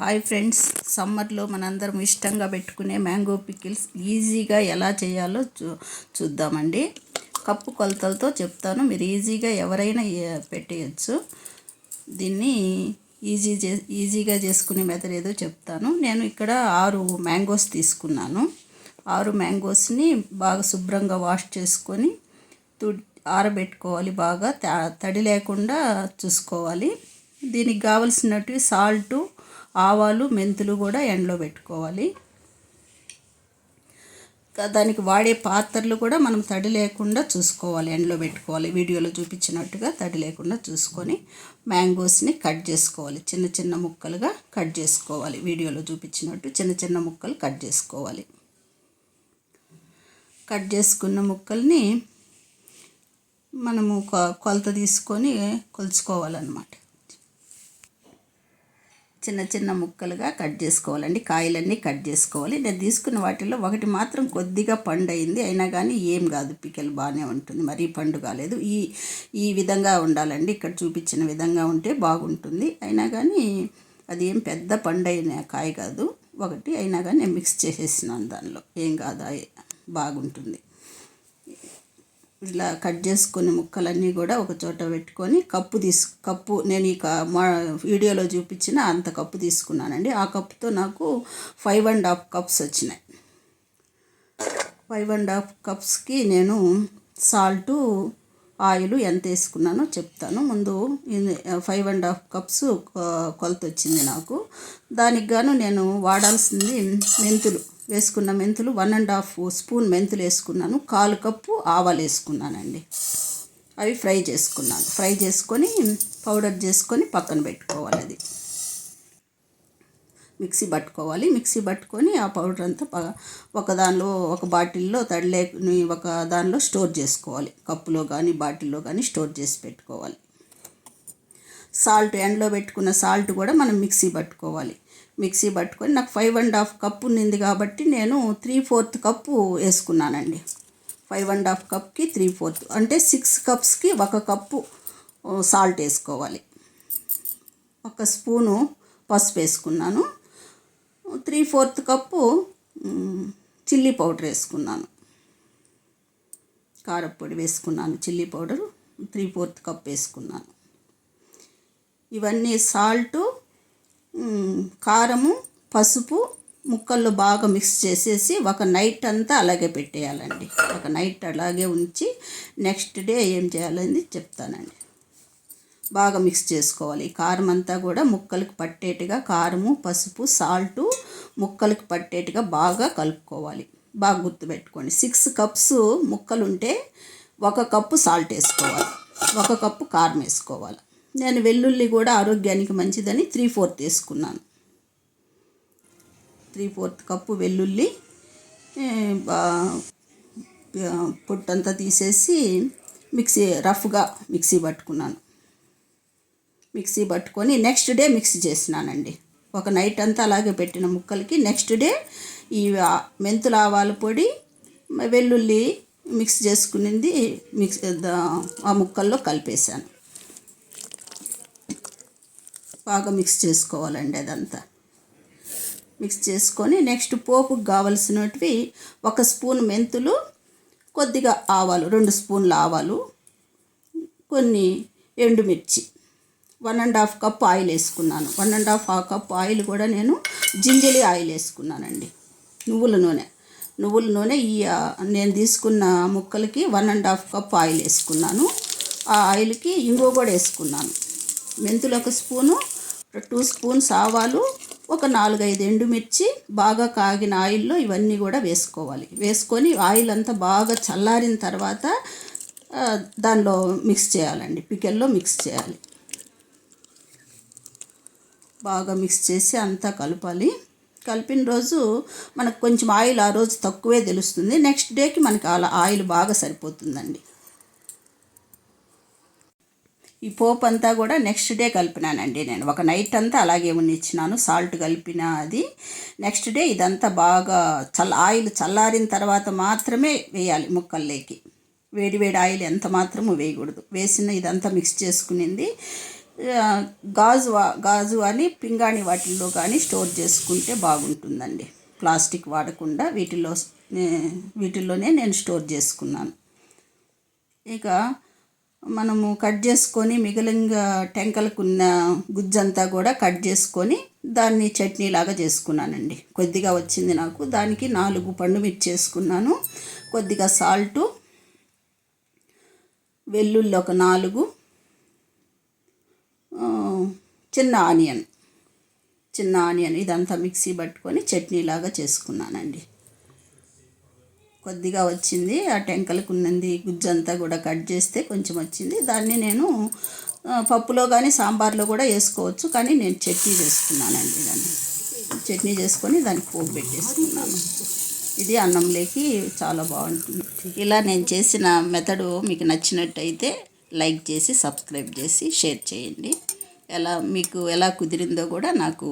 Hi friends, సమ్మర్లో మనందరం ఇష్టంగా పెట్టుకునే మ్యాంగో పికిల్స్ ఈజీగా ఎలా చేయాలో చూద్దామండి. కప్పు కొలతలతో చెప్తాను, మీరు ఈజీగా ఎవరైనా పెట్టేయచ్చు. దీన్ని ఈజీగా చేసుకునే మెథడ్ ఏదో చెప్తాను. నేను ఇక్కడ 6 మ్యాంగోస్ తీసుకున్నాను. 6 మ్యాంగోస్ని బాగా శుభ్రంగా వాష్ చేసుకొని ఆరబెట్టుకోవాలి. బాగా తడి లేకుండా చూసుకోవాలి. దీనికి కావలసినట్టు సాల్టు, ఆవాలు, మెంతులు కూడా ఎండలో పెట్టుకోవాలి. దానికి వాడే పాత్రలు కూడా మనం తడి లేకుండా చూసుకోవాలి, ఎండలో పెట్టుకోవాలి. వీడియోలో చూపించినట్టుగా తడి లేకుండా చూసుకొని మ్యాంగోస్ని కట్ చేసుకోవాలి. చిన్న చిన్న ముక్కలుగా కట్ చేసుకోవాలి. వీడియోలో చూపించినట్టు చిన్న చిన్న ముక్కలు కట్ చేసుకోవాలి. కట్ చేసుకున్న ముక్కల్ని మనము కొలత తీసుకొని కొలుచుకోవాలన్నమాట. చిన్న చిన్న ముక్కలుగా కట్ చేసుకోవాలండి. కాయలన్నీ కట్ చేసుకోవాలి. నేను తీసుకున్న వాటిల్లో ఒకటి మాత్రం కొద్దిగా పండు అయింది, అయినా కానీ ఏం కాదు, పికిల్ బాగానే ఉంటుంది. మరీ పండు కాలేదు. ఈ విధంగా ఉండాలండి. ఇక్కడ చూపించిన విధంగా ఉంటే బాగుంటుంది. అయినా కానీ అది ఏం పెద్ద పండు అయిన కాయ కాదు. ఒకటి అయినా కానీ నేను మిక్స్ చేసేసినాను దానిలో, ఏం కాదు, బాగుంటుంది. ఇలా కట్ చేసుకుని ముక్కలన్నీ కూడా ఒక చోట పెట్టుకొని కప్పు నేను ఈ వీడియోలో చూపించిన అంత కప్పు తీసుకున్నానండి. ఆ కప్పుతో నాకు 5½ కప్స్ వచ్చినాయి. 5½ కప్స్కి నేను సాల్టు, ఆయిల్ ఎంత వేసుకున్నానో చెప్తాను. ముందు 5½ కప్స్ కొలత వచ్చింది నాకు. దానికి గాను నేను వాడాల్సింది మెంతులు వేసుకున్న మెంతులు 1½ స్పూన్ మెంతులు వేసుకున్నాను. 1/4 కప్పు ఆవాలు వేసుకున్నానండి. అవి ఫ్రై చేసుకొని పౌడర్ చేసుకొని పక్కన పెట్టుకోవాలి. అది మిక్సీ పట్టుకొని ఆ పౌడర్ అంతా ఒక బాటిల్లో ఒక దానిలో స్టోర్ చేసుకోవాలి. కప్పులో కానీ బాటిల్లో కానీ స్టోర్ చేసి పెట్టుకోవాలి. సాల్ట్, ఎండలో పెట్టుకున్న సాల్ట్ కూడా మనం మిక్సీ పట్టుకొని నాకు 5½ కప్పు ఉన్నింది కాబట్టి నేను 3/4 కప్పు వేసుకున్నానండి. 5½ కప్కి 3/4 అంటే 6 కప్స్కి 1 కప్పు సాల్ట్ వేసుకోవాలి. 1 స్పూను పసుపు వేసుకున్నాను. 3/4 కప్పు చిల్లీ పౌడర్ వేసుకున్నాను. కారప్పొడి వేసుకున్నాను. చిల్లీ పౌడరు 3/4 కప్ వేసుకున్నాను. ఇవన్నీ సాల్టు, కారము, పసుపు ముక్కల్లో బాగా మిక్స్ చేసేసి ఒక నైట్ అంతా అలాగే పెట్టేయాలండి. ఒక నైట్ అలాగే ఉంచి నెక్స్ట్ డే ఏం చేయాలని చెప్తానండి. బాగా మిక్స్ చేసుకోవాలి. కారం అంతా కూడా ముక్కలకు పట్టేట్టుగా, కారము, పసుపు, సాల్టు ముక్కలకు పట్టేట్టుగా బాగా కలుపుకోవాలి. బాగా గుర్తుపెట్టుకోండి. 6 కప్స్ ముక్కలుంటే 1 కప్పు సాల్ట్ వేసుకోవాలి, 1 కప్పు కారం వేసుకోవాలి. నేను వెల్లుల్లి కూడా ఆరోగ్యానికి మంచిదని 3/4 వేసుకున్నాను. 3/4 కప్పు వెల్లుల్లి పొట్టంతా తీసేసి రఫ్గా మిక్సీ పట్టుకొని నెక్స్ట్ డే మిక్సీ చేసినానండి. ఒక నైట్ అంతా అలాగే పెట్టిన ముక్కలకి నెక్స్ట్ డే ఈ మెంతుల ఆవాల పొడి, వెల్లుల్లి మిక్స్ చేసుకునింది ఆ ముక్కల్లో కలిపేశాను. బాగా మిక్స్ చేసుకోవాలండి. అదంతా మిక్స్ చేసుకొని నెక్స్ట్ పోపుకు కావలసినవి 1 స్పూన్ మెంతులు, కొద్దిగా ఆవాలు, 2 స్పూన్ల ఆవాలు, కొన్ని ఎండుమిర్చి, 1½ కప్ ఆయిల్ వేసుకున్నాను. 1½ కప్ ఆయిల్ కూడా నేను జింజలి ఆయిల్ వేసుకున్నానండి. నువ్వుల నూనె నేను తీసుకున్న ముక్కలకి 1½ కప్ ఆయిల్ వేసుకున్నాను. ఆ ఆయిల్కి ఇంగువ కూడా వేసుకున్నాను. మెంతులు 1 స్పూను, 2 స్పూన్స్ ఆవాలు, ఒక 4-5 ఎండుమిర్చి బాగా కాగిన ఆయిల్లో ఇవన్నీ కూడా వేసుకొని ఆయిల్ అంతా బాగా చల్లారిన తర్వాత దానిలో మిక్స్ చేయాలండి. పికిల్లో మిక్స్ చేయాలి. బాగా మిక్స్ చేసి అంతా కలపాలి. కలిపిన రోజు మనకు కొంచెం ఆయిల్ ఆ రోజు తక్కువే తెలుస్తుంది. నెక్స్ట్ డేకి మనకి అలా ఆయిల్ బాగా సరిపోతుందండి. ఈ పోపు అంతా కూడా నెక్స్ట్ డే కలిపినానండి. నేను ఒక నైట్ అంతా అలాగే ఉండిచ్చినాను. సాల్ట్ కలిపిన అది నెక్స్ట్ డే ఇదంతా బాగా ఆయిల్ చల్లారిన తర్వాత మాత్రమే వేయాలి ముక్కల్లోకి. వేడి ఆయిల్ ఎంత మాత్రము వేయకూడదు. వేసిన ఇదంతా మిక్స్ చేసుకునింది గాజు అని పింగాణి వాటిల్లో కానీ స్టోర్ చేసుకుంటే బాగుంటుందండి. ప్లాస్టిక్ వాడకుండా వీటిల్లోనే నేను స్టోర్ చేసుకున్నాను. ఇక మనము కట్ చేసుకొని మిగిలిన టెంకలకున్న గుజ్జంతా కూడా కట్ చేసుకొని దాన్ని చట్నీలాగా చేసుకున్నానండి. కొద్దిగా వచ్చింది నాకు. దానికి 4 పండుమిర్చి చేసుకున్నాను, కొద్దిగా సాల్టు, వెల్లుల్లి ఒక 4, చిన్న ఆనియన్ ఇదంతా మిక్సీ పట్టుకొని చట్నీలాగా చేసుకున్నానండి. కొద్దిగా వచ్చింది. ఆ టెంకలకు ఉన్నది గుజ్జంతా కూడా కట్ చేస్తే కొంచెం వచ్చింది. దాన్ని నేను పప్పులో కానీ సాంబార్లో కూడా వేసుకోవచ్చు, కానీ నేను చట్నీ చేసుకున్నానండి. దాన్ని చట్నీ చేసుకొని దానికి పోపు పెట్టేసుకున్నాను. ఇది అన్నంలోకి చాలా బాగుంటుంది. ఇలా నేను చేసిన మెథడు మీకు నచ్చినట్టయితే లైక్ చేసి, సబ్స్క్రైబ్ చేసి, షేర్ చేయండి. మీకు ఎలా కుదిరిందో కూడా నాకు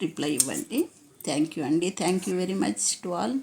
రిప్లై ఇవ్వండి. థ్యాంక్ యూ అండి. Thank you very much to all.